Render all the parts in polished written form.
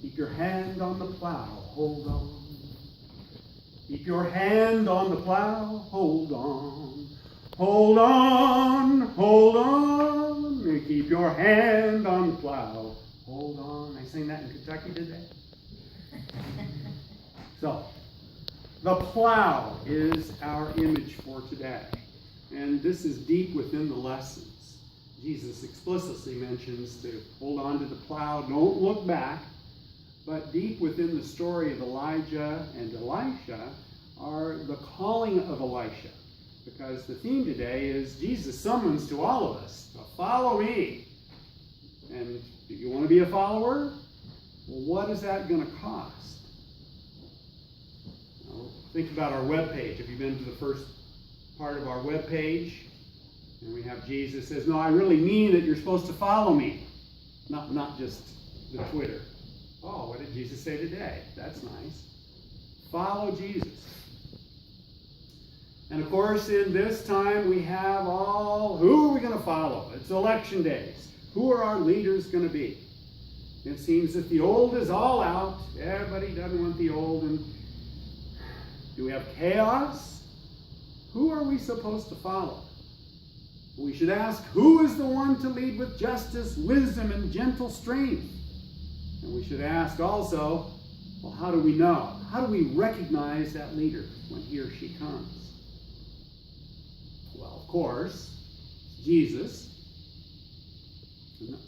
Keep your hand on the plow, hold on. Keep your hand on the plow, hold on. Hold on, hold on. Keep your hand on the plow, hold on. I sang that in Kentucky today. So, the plow is our image for today. And this is deep within the lessons. Jesus explicitly mentions to hold on to the plow, don't look back. But deep within the story of Elijah and Elisha are the calling of Elisha. Because the theme today is Jesus summons to all of us to follow me. And do you want to be a follower? Well, what is that going to cost? Now, think about our webpage. Have you been to the first part of our webpage? And we have Jesus says, no, I really mean that you're supposed to follow me. Not just the Twitter. Oh, what did Jesus say today? That's nice. Follow Jesus. And of course, in this time, we have who are we going to follow? It's election days. Who are our leaders going to be? It seems that the old is all out. Everybody doesn't want the old. And do we have chaos? Who are we supposed to follow? We should ask, who is the one to lead with justice, wisdom, and gentle strength? And we should ask also, well, how do we know? How do we recognize that leader when he or she comes? Well, of course, Jesus,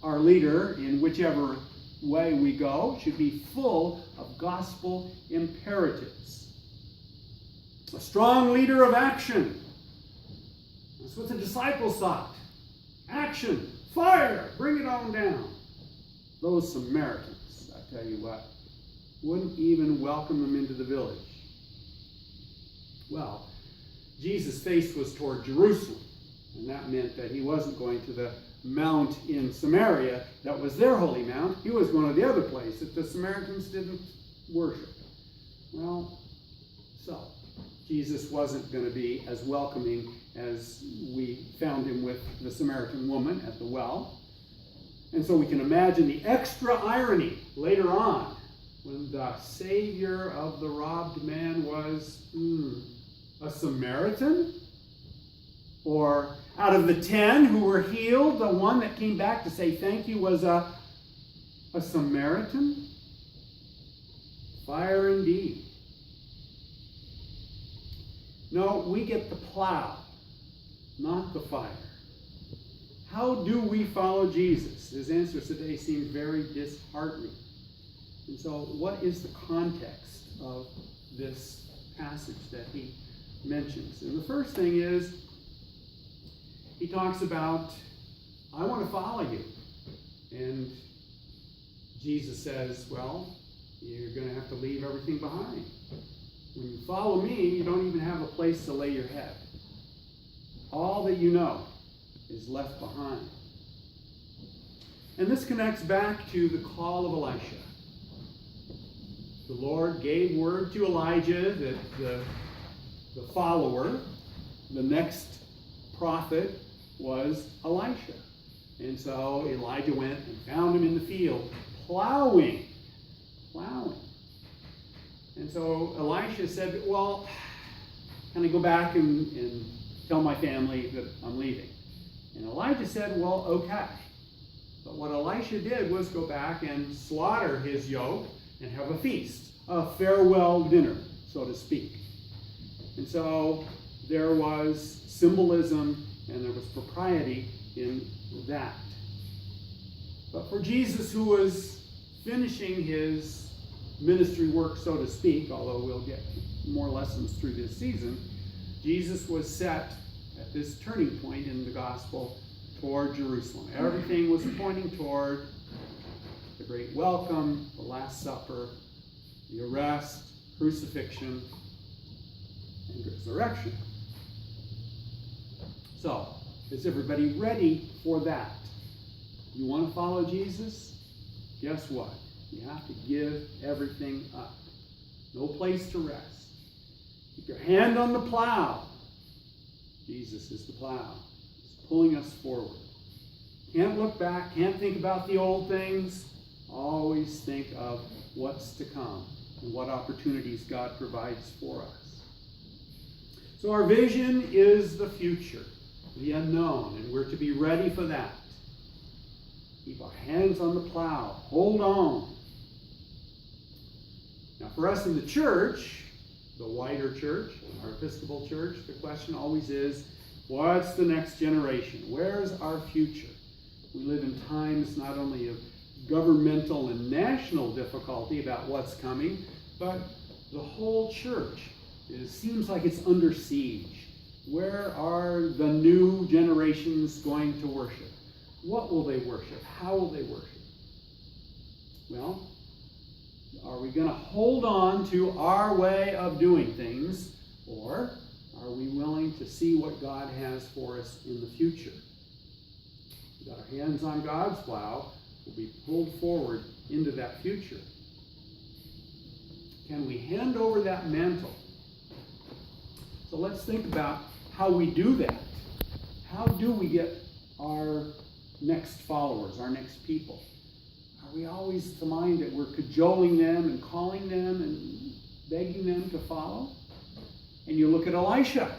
our leader in whichever way we go, should be full of gospel imperatives. A strong leader of action. That's what the disciples sought. Action, fire, bring it on down. Those Samaritans, I tell you what, wouldn't even welcome them into the village. Well, Jesus' face was toward Jerusalem, and that meant that he wasn't going to the mount in Samaria that was their holy mount. He was going to the other place that the Samaritans didn't worship. Well, so Jesus wasn't going to be as welcoming as we found him with the Samaritan woman at the well. And so we can imagine the extra irony later on when the Savior of the robbed man was a Samaritan? Or out of the 10 who were healed, the one that came back to say thank you was a Samaritan? Fire indeed. No, we get the plow, not the fire. How do we follow Jesus? His answers today seem very disheartening. And so what is the context of this passage that he mentions? And the first thing is, he talks about, I want to follow you. And Jesus says, well, you're going to have to leave everything behind. When you follow me, you don't even have a place to lay your head. All that you know is left behind. And this connects back to the call of Elisha. The Lord gave word to Elijah that the follower, the next prophet, was Elisha. And so Elijah went and found him in the field, plowing. And so Elisha said, well, can I go back and tell my family that I'm leaving? And Elijah said, well, okay. But what Elisha did was go back and slaughter his yoke and have a feast, a farewell dinner, so to speak. And so there was symbolism and there was propriety in that. But for Jesus, who was finishing his ministry work, so to speak, although we'll get more lessons through this season, Jesus was set at this turning point in the gospel toward Jerusalem. Everything was pointing toward the great welcome, the Last Supper, the arrest, crucifixion, and resurrection. So, is everybody ready for that? You want to follow Jesus? Guess what? You have to give everything up. No place to rest. Keep your hand on the plow. Jesus is the plow. He's pulling us forward. Can't look back. Can't think about the old things. Always think of what's to come and what opportunities God provides for us. So our vision is the future, the unknown, and we're to be ready for that. Keep our hands on the plow. Hold on. Now for us in the church, the wider church, our Episcopal church, the question always is, what's the next generation? Where's our future? We live in times not only of governmental and national difficulty about what's coming, but the whole church seems like it's under siege. Where are the new generations going to worship? What will they worship? How will they worship? Well, are we going to hold on to our way of doing things, or are we willing to see what God has for us in the future? We've got our hands on God's plow. We'll be pulled forward into that future. Can we hand over that mantle? So let's think about how we do that. How do we get our next followers, our next people? Are we always the mind that we're cajoling them and calling them and begging them to follow? And you look at Elisha.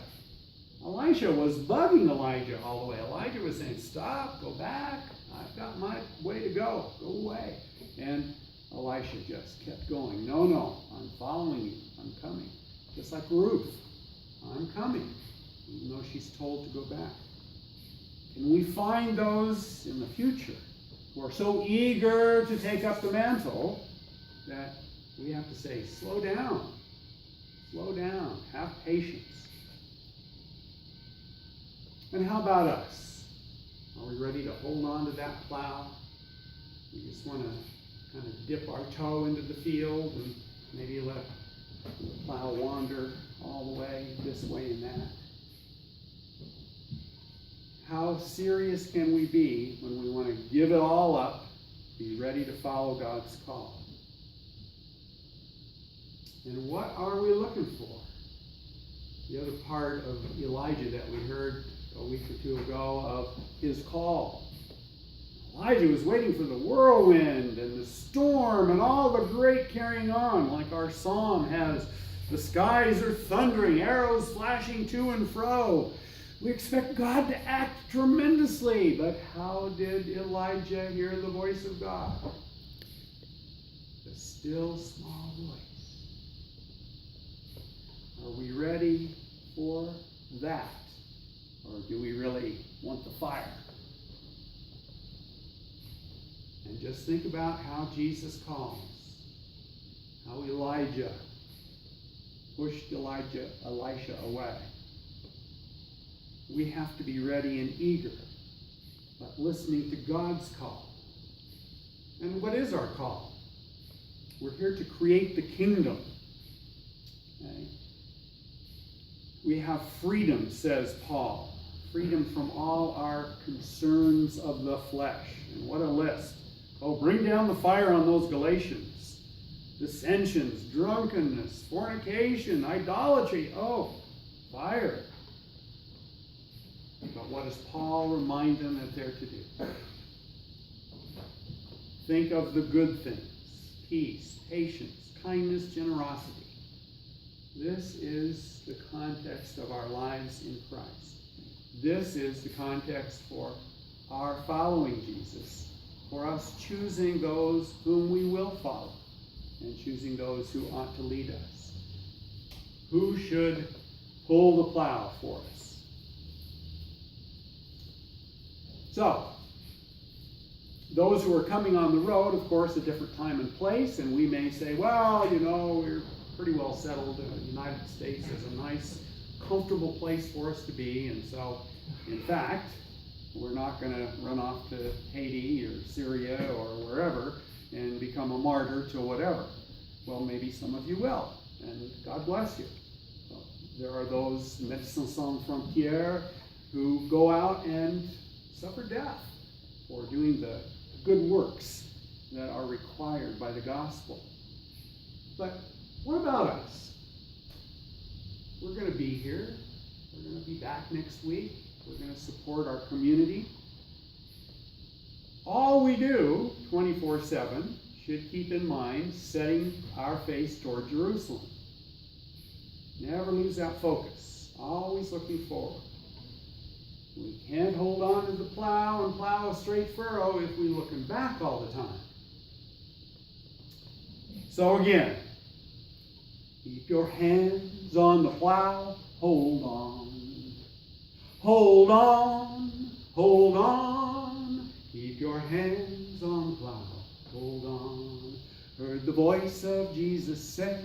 Elisha was bugging Elijah all the way. Elijah was saying, stop, go back. I've got my way to go. Go away. And Elisha just kept going. No, I'm following you. I'm coming. Just like Ruth. I'm coming. Even though she's told to go back. Can we find those in the future who are so eager to take up the mantle that we have to say, slow down. Slow down. Have patience. And how about us? Are we ready to hold on to that plow? We just want to kind of dip our toe into the field and maybe let the plow wander all the way this way and that. How serious can we be when we want to give it all up, be ready to follow God's call? And what are we looking for? The other part of Elijah that we heard a week or two ago of his call. Elijah was waiting for the whirlwind and the storm and all the great carrying on, like our psalm has. The skies are thundering, arrows flashing to and fro. We expect God to act tremendously, but how did Elijah hear the voice of God? The still small voice. Are we ready for that? Or do we really want the fire? And just think about how Jesus calls. How Elijah pushed Elisha away. We have to be ready and eager, but listening to God's call. And what is our call? We're here to create the kingdom. Okay? We have freedom, says Paul. Freedom from all our concerns of the flesh. And what a list. Oh, bring down the fire on those Galatians. Dissensions, drunkenness, fornication, idolatry. Oh, fire. But what does Paul remind them that they're to do? Think of the good things. Peace, patience, kindness, generosity. This is the context of our lives in Christ. This is the context for our following Jesus, for us choosing those whom we will follow, and choosing those who ought to lead us. Who should pull the plow for us? So, those who are coming on the road, of course, a different time and place, and we may say, well, we're pretty well settled. The United States is a nice, comfortable place for us to be, and so, in fact, we're not going to run off to Haiti or Syria or wherever and become a martyr to whatever. Well, maybe some of you will, and God bless you. So, there are those Médecins Sans Frontières who go out and suffer death for doing the good works that are required by the gospel. But what about us? We're going to be here. We're going to be back next week. We're going to support our community. all we do 24/7 should keep in mind setting our face toward Jerusalem. Never lose that focus. Always looking forward. We can't hold on to the plow and plow a straight furrow if we're looking back all the time. So again, keep your hands on the plow. Hold on. Hold on. Hold on. Keep your hands on the plow. Hold on. Heard the voice of Jesus say,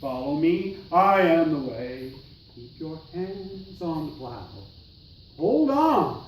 follow me, I am the way. Keep your hands on the plow. Hold on.